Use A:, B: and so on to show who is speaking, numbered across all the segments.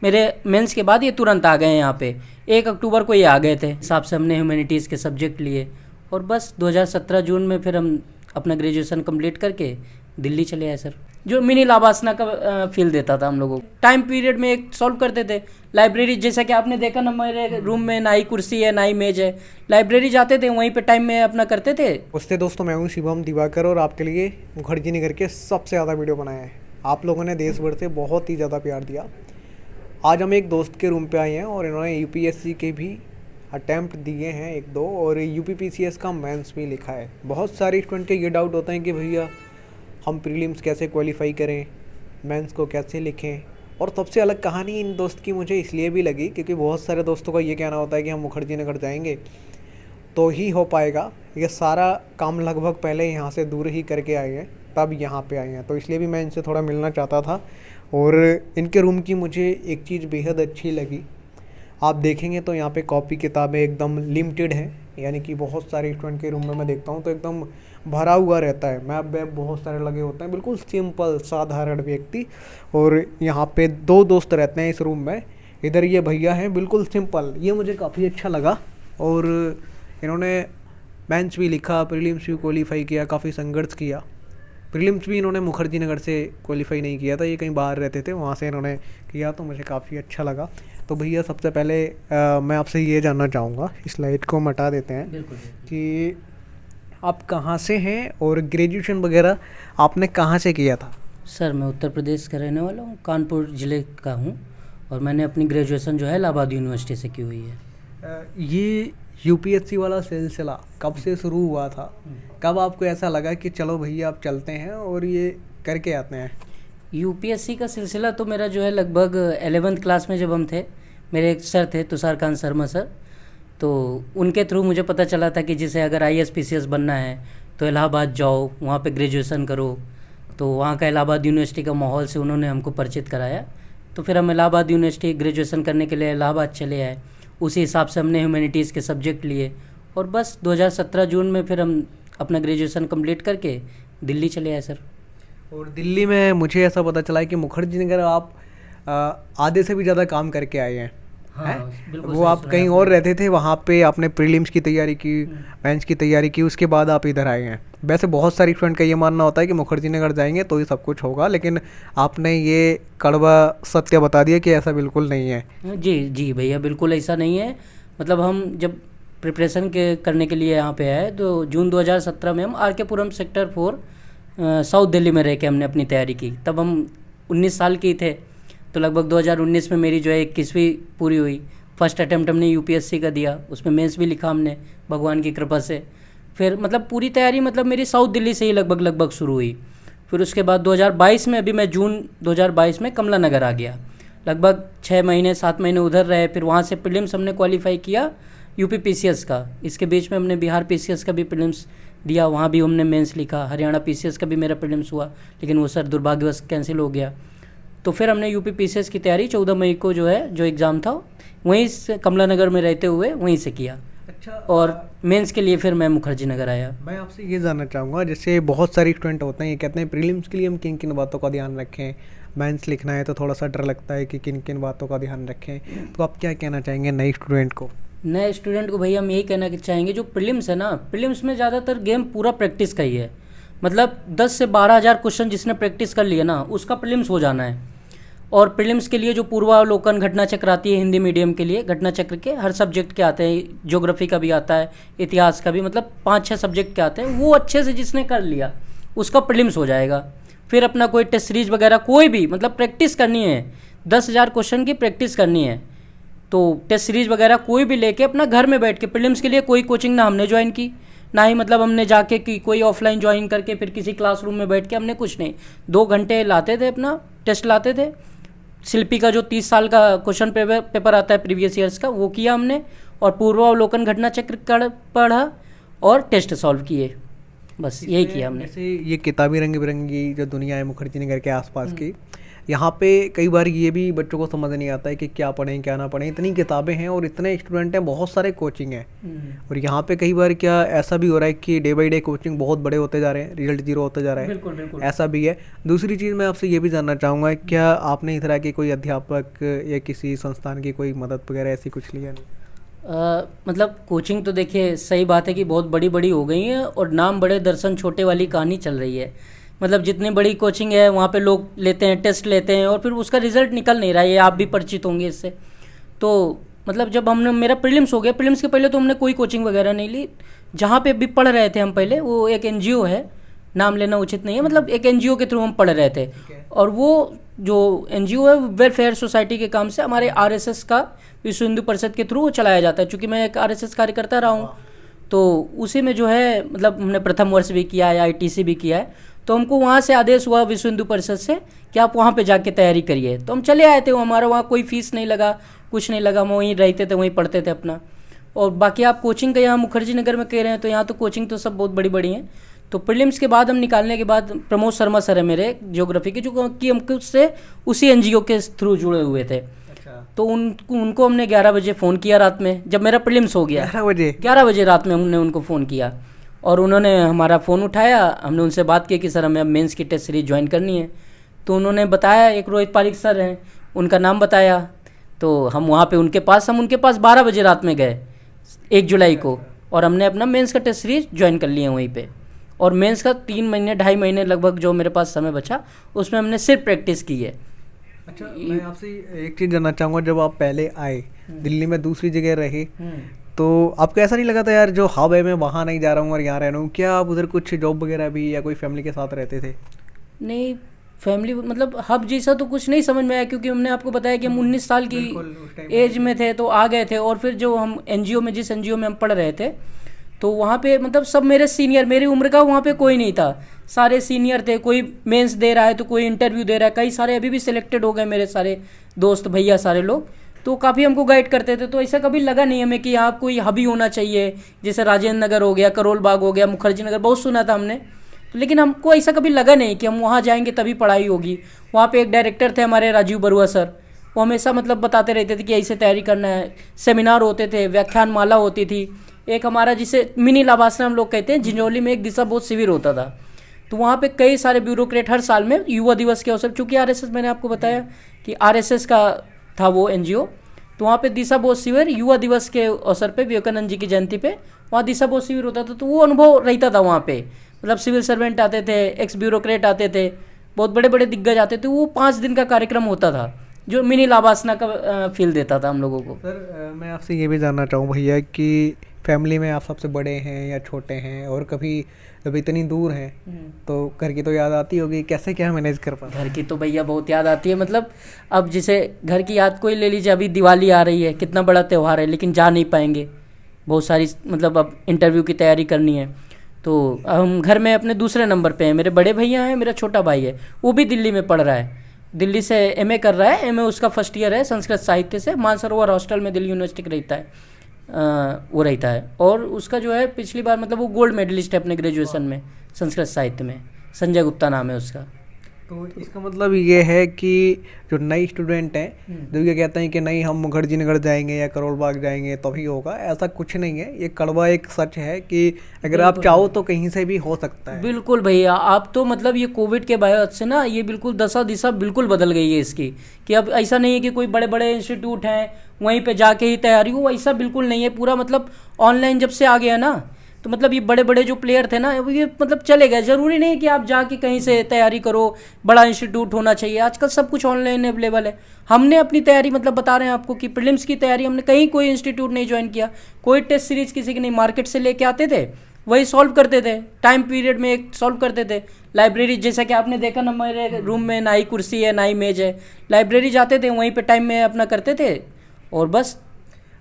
A: मेरे मेंस के बाद ये तुरंत आ गए यहाँ पे। 1 अक्टूबर को ये आ गए थे, हिसाब से हमने ह्यूमैनिटीज़ के सब्जेक्ट लिए और बस 2017 जून में फिर हम अपना ग्रेजुएशन कंप्लीट करके दिल्ली चले आए सर। जो मिनी लाबासना का फील देता था हम लोगों को। टाइम पीरियड में एक सॉल्व करते थे। लाइब्रेरी जैसा कि आपने देखा ना, मेरे रूम में ना ही कुर्सी है ना ही मेज है, लाइब्रेरी जाते थे वहीं पे टाइम में अपना करते थे।
B: नमस्ते दोस्तों, मैं हूं शिवम दिवाकर और आपके लिए मुखर्जी नगर के सबसे ज़्यादा वीडियो बनाए हैं। आप लोगों ने देश भर से बहुत ही ज़्यादा प्यार दिया। आज हम एक दोस्त के रूम पे आए हैं और इन्होंने यूपीएससी के भी अटैम्प्ट दिए हैं 1-2 और यूपीपीसीएस का मेंस भी लिखा है। बहुत सारे स्टूडेंट के ये डाउट होता है कि भैया हम प्रीलिम्स कैसे क्वालिफाई करें, मेंस को कैसे लिखें। और सबसे अलग कहानी इन दोस्त की मुझे इसलिए भी लगी क्योंकि बहुत सारे दोस्तों का ये कहना होता है कि हम मुखर्जी नगर जाएंगे तो ही हो पाएगा। ये सारा काम लगभग पहले यहाँ से दूर ही करके आए हैं, तब यहाँ पे आए हैं, तो इसलिए भी मैं इनसे थोड़ा मिलना चाहता था। और इनके रूम की मुझे एक चीज़ बेहद अच्छी लगी। आप देखेंगे तो यहाँ पे कॉपी किताबें एकदम लिमिटेड हैं, यानी कि बहुत सारे स्टूडेंट के रूम में मैं देखता हूँ तो एकदम भरा हुआ रहता है। मैप वैप बहुत सारे लगे होते हैं, बिल्कुल सिंपल साधारण व्यक्ति। और यहाँ पे 2 दोस्त रहते हैं इस रूम में। इधर ये भैया हैं, बिल्कुल सिंपल। ये मुझे काफ़ी अच्छा लगा। और इन्होंने मेंस भी लिखा, प्रीलिम्स भी क्वालिफाई किया, काफ़ी संघर्ष किया। प्रीलिम्स भी इन्होंने मुखर्जी नगर से क्वालिफाई नहीं किया था, ये कहीं बाहर रहते थे, वहाँ से इन्होंने किया, तो मुझे काफ़ी अच्छा लगा। तो भैया सबसे पहले मैं आपसे ये जानना चाहूँगा, इस लाइट को हम हटा देते हैं, कि आप कहाँ से हैं और ग्रेजुएशन वगैरह आपने कहाँ से किया था?
A: सर मैं उत्तर प्रदेश का रहने वाला हूँ, कानपुर ज़िले का हूँ और मैंने अपनी ग्रेजुएशन जो है इलाहाबाद यूनिवर्सिटी से की हुई है।
B: ये यूपीएससी वाला सिलसिला कब से शुरू हुआ था? कब आपको ऐसा लगा कि चलो भैया आप चलते हैं और ये करके आते हैं?
A: यूपीएससी का सिलसिला तो मेरा जो है लगभग 11th क्लास में जब हम थे, मेरे एक सर थे तुषारकांत शर्मा सर, तो उनके थ्रू मुझे पता चला था कि जैसे अगर आईएएस पीसीएस बनना है तो इलाहाबाद जाओ, वहाँ पे ग्रेजुएशन करो। तो वहाँ का इलाहाबाद यूनिवर्सिटी का माहौल से उन्होंने हमको परिचित कराया। तो फिर हम इलाहाबाद यूनिवर्सिटी ग्रेजुएशन करने के लिए इलाहाबाद चले आए। उसी हिसाब से हमने ह्यूमैनिटीज़ के सब्जेक्ट लिए और बस 2017 जून में फिर हम अपना ग्रेजुएशन कंप्लीट करके दिल्ली चले आए सर।
B: और दिल्ली में मुझे ऐसा पता चला है कि मुखर्जी नगर आप आधे से भी ज़्यादा काम करके आए हैं।
A: हाँ, बिल्कुल।
B: वो आप कहीं और रहते थे, वहाँ पे आपने प्रीलिम्स की तैयारी की, मेंस की तैयारी की, उसके बाद आप इधर आए हैं। वैसे बहुत सारे स्टूडेंट का ये मानना होता है कि मुखर्जी नगर जाएंगे तो ही सब कुछ होगा, लेकिन आपने ये कड़वा सत्य बता दिया कि ऐसा बिल्कुल नहीं है।
A: जी जी भैया, बिल्कुल ऐसा नहीं है। मतलब हम जब प्रिपरेशन करने के लिए यहाँ पे आए तो जून 2017 में हम आर.के. पुरम सेक्टर 4 साउथ दिल्ली में रह के हमने अपनी तैयारी की। तब हम 19 साल के थे, तो लगभग 2019 में मेरी जो है 21वीं पूरी हुई। फर्स्ट अटेम्प्ट हमने यूपीएससी का दिया, उसमें मेंस भी लिखा हमने भगवान की कृपा से। फिर मतलब पूरी तैयारी मतलब मेरी साउथ दिल्ली से ही लगभग शुरू हुई। फिर उसके बाद 2022 में, अभी मैं जून 2022 में कमला नगर आ गया। लगभग 6 महीने 7 महीने उधर रहे। फिर वहाँ से प्रीलिम्स हमने क्वालिफाई किया यूपी पीसीएस का। इसके बीच में हमने बिहार पीसीएस का भी प्रीलिम्स दिया, वहाँ भी हमने मेंस लिखा। हरियाणा पीसीएस का भी मेरा प्रीलिम्स हुआ, लेकिन वो सर दुर्भाग्यवश कैंसिल हो गया। तो फिर हमने यूपी पीसीएस की तैयारी 14 मई को जो है जो एग्ज़ाम था वहीं से कमला नगर में रहते हुए वहीं से किया।
B: अच्छा।
A: और मेंस के लिए फिर मैं मुखर्जी नगर आया।
B: मैं आपसे ये जानना चाहूँगा, जैसे बहुत सारे स्टूडेंट होते हैं ये कहते हैं प्रीलिम्स के लिए हम किन किन बातों का ध्यान रखें, मेंस लिखना है तो थोड़ा सा डर लगता है कि किन किन बातों का ध्यान रखें, तो आप क्या कहना चाहेंगे नए स्टूडेंट को?
A: नए स्टूडेंट को भैया हम यही कहना चाहेंगे, जो प्रीलिम्स है ना, प्रीलिम्स में ज़्यादातर गेम पूरा प्रैक्टिस का ही है। मतलब 10 से 12 हज़ार क्वेश्चन जिसने प्रैक्टिस कर लिया ना, उसका प्रीलिम्स हो जाना है। और प्रीलिम्स के लिए जो पूर्वावलोकन घटना चक्र आती है हिंदी मीडियम के लिए, घटना चक्र के हर सब्जेक्ट के आते हैं, ज्योग्राफी का भी आता है, इतिहास का भी, मतलब 5-6 सब्जेक्ट के आते हैं। वो अच्छे से जिसने कर लिया उसका प्रीलिम्स हो जाएगा। फिर अपना कोई टेस्ट सीरीज वगैरह कोई भी, मतलब प्रैक्टिस करनी है, 10,000 क्वेश्चन की प्रैक्टिस करनी है, तो टेस्ट सीरीज वगैरह कोई भी लेके अपना घर में बैठ के प्रीलिम्स के लिए कोई कोचिंग ना हमने ज्वाइन की, ना ही मतलब हमने जाके की कोई ऑफलाइन ज्वाइन करके फिर किसी क्लासरूम में बैठ के, हमने कुछ नहीं। 2 घंटे लाते थे, अपना टेस्ट लाते थे। शिल्पी का जो 30 साल का क्वेश्चन पेपर आता है प्रीवियस ईयर्स का, वो किया हमने। और पूर्वावलोकन घटना चक्र पढ़ा और टेस्ट सॉल्व किए, बस यही किया हमने।
B: जैसे ये किताबी रंग बिरंगी जो दुनिया है मुखर्जी नगर के आसपास की, यहाँ पे कई बार ये भी बच्चों को समझ नहीं आता है कि क्या पढ़ें क्या ना पढ़ें, इतनी किताबें हैं और इतने स्टूडेंट हैं, बहुत सारे कोचिंग हैं। और यहाँ पे कई बार क्या ऐसा भी हो रहा है कि डे बाई डे कोचिंग बहुत बड़े होते जा रहे हैं, रिजल्ट जीरो होते जा रहा है।
A: बिल्कुल बिल्कुल।
B: ऐसा भी है। दूसरी चीज़ मैं आपसे ये भी जानना चाहूँगा, क्या आपने इस तरह के कोई अध्यापक या किसी संस्थान की कोई मदद वगैरह ऐसी कुछ लिया नहीं?
A: मतलब कोचिंग तो देखिए सही बात है कि बहुत बड़ी बड़ी हो गई हैं और नाम बड़े दर्शन छोटे वाली कहानी चल रही है। मतलब जितनी बड़ी कोचिंग है वहाँ पे लोग लेते हैं, टेस्ट लेते हैं और फिर उसका रिजल्ट निकल नहीं रहा है, ये आप भी परिचित होंगे इससे। तो मतलब जब हमने मेरा प्रीलिम्स हो गया, प्रीलिम्स के पहले तो हमने कोई कोचिंग वगैरह नहीं ली। जहाँ पे भी पढ़ रहे थे हम पहले, वो एक एनजीओ है, नाम लेना उचित नहीं है, मतलब एक एनजीओ के थ्रू हम पढ़ रहे थे। और वो जो एनजीओ है वेलफेयर सोसाइटी के काम से हमारे आरएसएस का विश्व हिंदू परिषद के थ्रू चलाया जाता है। चूँकि मैं एक आरएसएस कार्यकर्ता रहा हूँ, तो उसी में जो है मतलब हमने प्रथम वर्ष भी किया है, आईटीसी भी किया है। तो हमको वहाँ से आदेश हुआ विश्व हिंदू परिषद से कि आप वहाँ पे जाके तैयारी करिए। तो हम चले आए थे, वो हमारा वहाँ कोई फीस नहीं लगा, कुछ नहीं लगा, हम वहीं रहते थे, वहीं पढ़ते थे अपना। और बाकी आप कोचिंग का यहाँ मुखर्जी नगर में कह रहे हैं, तो यहाँ तो कोचिंग तो सब बहुत बड़ी बड़ी हैं। तो प्रीलिम्स के बाद हम निकालने के बाद प्रमोद शर्मा सर है मेरे ज्योग्राफी के, जो कि हम उससे उसी एनजीओ के थ्रू जुड़े हुए थे। तो उनको हमने 11 बजे फ़ोन किया रात में, जब मेरा प्रीलिम्स हो गया 11 बजे रात में हमने उनको फ़ोन किया और उन्होंने हमारा फ़ोन उठाया। हमने उनसे बात की कि सर हमें अब मेंस की टेस्ट सीरीज ज्वाइन करनी है। तो उन्होंने बताया, एक रोहित पारिक सर हैं, उनका नाम बताया। तो हम वहाँ पे उनके पास 12 बजे रात में गए 1 जुलाई को, और हमने अपना मेंस का टेस्ट सीरीज ज्वाइन कर लिया वहीं पे। और मेंस का 3 महीने 2.5 महीने लगभग जो मेरे पास समय बचा, उसमें हमने सिर्फ प्रैक्टिस की है।
B: अच्छा, मैं आपसे एक चीज़ जानना चाहूँगा, जब आप पहले आए दिल्ली में दूसरी जगह रहे, तो आपको ऐसा नहीं लगा था यार जो हब है मैं वहाँ नहीं जा रहा हूँ और यहाँ रह रहा हूँ? क्या आप उधर कुछ जॉब वगैरह भी या कोई फैमिली के साथ रहते थे?
A: नहीं, फैमिली मतलब हब जैसा तो कुछ नहीं समझ में आया, क्योंकि हमने आपको बताया कि हम 19 साल की एज में थे तो आ गए थे। और फिर जो हम एनजीओ में, जिस एनजीओ में हम पढ़ रहे थे, तो वहाँ पे मतलब सब मेरे सीनियर, मेरी उम्र का वहाँ पे कोई नहीं था, सारे सीनियर थे। कोई मेंस दे रहा है तो कोई इंटरव्यू दे रहा है, कई सारे अभी भी सिलेक्टेड हो गए मेरे सारे दोस्त भैया सारे लोग। तो काफ़ी हमको गाइड करते थे। तो ऐसा कभी लगा नहीं हमें कि यहाँ कोई हबी होना चाहिए, जैसे राजेंद्र नगर हो गया, करोल बाग हो गया, मुखर्जी नगर, बहुत सुना था हमने। तो लेकिन हमको ऐसा कभी लगा नहीं कि हम वहाँ जाएंगे तभी पढ़ाई होगी। वहाँ पे एक डायरेक्टर थे हमारे राजीव बरुआ सर, वो हमेशा मतलब बताते रहते थे कि ऐसे तैयारी करना है। सेमिनार होते थे, व्याख्यान माला होती थी। एक हमारा जिसे मिनी लाभासन हम लोग कहते हैं, झिंझोली में एक दिशा बोध शिविर होता था। तो वहाँ पे कई सारे ब्यूरोक्रेट हर साल में युवा दिवस के अवसर, चूँकि आरएसएस, मैंने आपको बताया कि आरएसएस का था वो एनजीओ, तो वहाँ पे दिशा बोध शिविर युवा दिवस के अवसर पे, विवेकानंद जी की जयंती पे वहाँ दिशा बोध शिविर होता था। तो वो अनुभव रहता था वहाँ पे। मतलब सिविल सर्वेंट आते थे, एक्स ब्यूरोक्रेट आते थे, बहुत बड़े बड़े दिग्गज आते थे। वो 5 दिन का कार्यक्रम होता था जो मिनी लाभासना का फील देता था हम लोगों को।
B: सर मैं आपसे ये भी जानना चाहूँ भैया कि फैमिली में आप सबसे बड़े हैं या छोटे हैं, और कभी जब इतनी दूर हैं तो घर की तो याद आती होगी, कैसे क्या मैनेज कर पाते?
A: घर की तो भैया बहुत याद आती है। मतलब अब जैसे घर की याद कोई ले लीजिए, अभी दिवाली आ रही है, कितना बड़ा त्यौहार है, लेकिन जा नहीं पाएंगे, बहुत सारी मतलब अब इंटरव्यू की तैयारी करनी है। तो हम घर में अपने दूसरे नंबर पे हैं। मेरे बड़े भैया हैं, मेरा छोटा भाई है, वो भी दिल्ली में पढ़ रहा है, दिल्ली से एमए कर रहा है। एमए उसका फर्स्ट ईयर है संस्कृत साहित्य से, मानसरोवर हॉस्टल में दिल्ली यूनिवर्सिटी का रहता है, वो रहता है। और उसका जो है पिछली बार मतलब वो गोल्ड मेडलिस्ट है अपने ग्रेजुएशन में संस्कृत साहित्य में, संजय गुप्ता नाम है उसका।
B: तो इसका मतलब ये है कि जो नई स्टूडेंट हैं जो ये कहते हैं कि नहीं हम मुखर्जी नगर जाएंगे या करोल बाग जाएंगे तभी होगा, ऐसा कुछ नहीं है। ये कड़वा एक सच है कि अगर आप चाहो तो कहीं से भी हो सकता है।
A: बिल्कुल भैया, आप तो मतलब ये कोविड के बाद से ना ये बिल्कुल दशा दिशा बिल्कुल बदल गई है इसकी, कि अब ऐसा नहीं है कि कोई बड़े बड़े इंस्टीट्यूट हैं वहीं पे जाके ही तैयारी हो, ऐसा बिल्कुल नहीं है। पूरा मतलब ऑनलाइन जब से आ गया ना, तो मतलब ये बड़े बड़े जो प्लेयर थे ना, ये मतलब चले गए। ज़रूरी नहीं है कि आप जाके कहीं से तैयारी करो, बड़ा इंस्टीट्यूट होना चाहिए, आजकल सब कुछ ऑनलाइन अवेलेबल है। हमने अपनी तैयारी मतलब बता रहे हैं आपको कि प्रीलिम्स की तैयारी हमने कहीं कोई इंस्टीट्यूट नहीं ज्वाइन किया, कोई टेस्ट सीरीज किसी की नहीं, मार्केट से लेके आते थे, वही सॉल्व करते थे, टाइम पीरियड में एक सॉल्व करते थे। लाइब्रेरी जैसा कि आपने देखा ना, मेरे रूम में ना ही कुर्सी है ना ही मेज है, लाइब्रेरी जाते थे, वहीं पर टाइम में अपना करते थे और बस।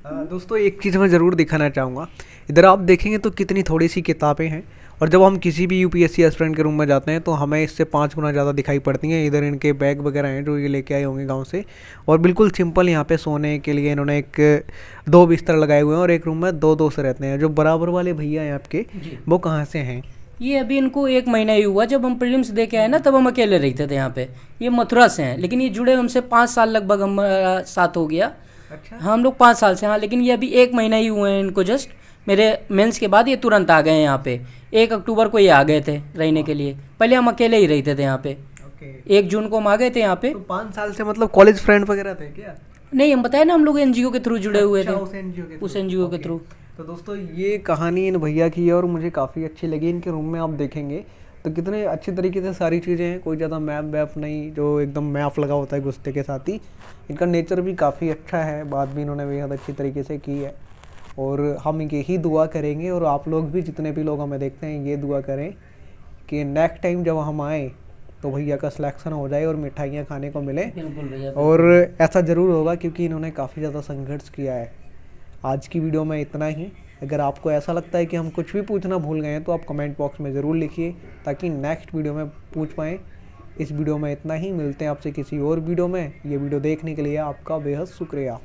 B: दोस्तों एक चीज़ मैं ज़रूर दिखाना चाहूँगा, इधर आप देखेंगे तो कितनी थोड़ी सी किताबें हैं, और जब हम किसी भी यूपीएससी एस्पिरेंट के रूम में जाते हैं तो हमें इससे 5 गुना ज़्यादा दिखाई पड़ती हैं। इधर इनके बैग वगैरह हैं जो ये लेके आए होंगे गांव से, और बिल्कुल सिंपल यहाँ पे सोने के लिए इन्होंने 2 बिस्तर लगाए हुए हैं, और एक रूम में 2 दोस्त रहते हैं। जो बराबर वाले भैया हैं आपके, वो कहाँ से हैं?
A: ये अभी इनको 1 महीना ही हुआ, जब हम प्रीलिम्स दे के आए ना तब हम अकेले रहते थे यहाँ पे। ये मथुरा से हैं, लेकिन ये जुड़े हमसे 5 साल लगभग हमारा साथ हो गया।
B: अच्छा।
A: हाँ, हम लोग 5 साल से, हाँ, लेकिन ये अभी 1 महीना ही हुए हैं इनको जस्ट। मेरे मेंस के बाद ये तुरंत आ गए हैं यहाँ पे। 1 अक्टूबर को ये आ गए थे रहने के लिए, पहले हम अकेले ही रहते थे यहाँ पे।
B: ओके।
A: 1 जून को हम आ गए थे यहाँ पे।
B: तो 5 साल से मतलब कॉलेज फ्रेंड वगैरह थे क्या?
A: नहीं, हम बताए ना हम लोग एनजीओ के थ्रू जुड़े हुए
B: अच्छा,
A: थे,
B: उस एनजीओ के
A: उस
B: थ्रू।
A: एनजीओ के
B: ओके।
A: थ्रू।
B: तो दोस्तों ये कहानी इन भैया की है और मुझे काफ़ी अच्छी लगी। इनके रूम में आप देखेंगे तो कितने अच्छी तरीके से सारी चीज़ें हैं, कोई ज़्यादा मैप वैप नहीं जो एकदम मैप लगा होता है गुस्ते के साथ ही। इनका नेचर भी काफ़ी अच्छा है, बात भी इन्होंने बेहद अच्छी तरीके से की है। और हम यही दुआ करेंगे और आप लोग भी जितने भी लोग हमें देखते हैं ये दुआ करें कि नेक्स्ट टाइम जब हम आएँ तो भैया का सिलेक्शन हो जाए और मिठाइयाँ खाने को मिले।
A: बिल्कुल भैया।
B: और ऐसा ज़रूर होगा क्योंकि इन्होंने काफ़ी ज़्यादा संघर्ष किया है। आज की वीडियो में इतना ही। अगर आपको ऐसा लगता है कि हम कुछ भी पूछना भूल गए हैं तो आप कमेंट बॉक्स में ज़रूर लिखिए ताकि नेक्स्ट वीडियो में पूछ पाएँ। इस वीडियो में इतना ही, मिलते हैं आपसे किसी और वीडियो में। ये वीडियो देखने के लिए आपका बेहद शुक्रिया।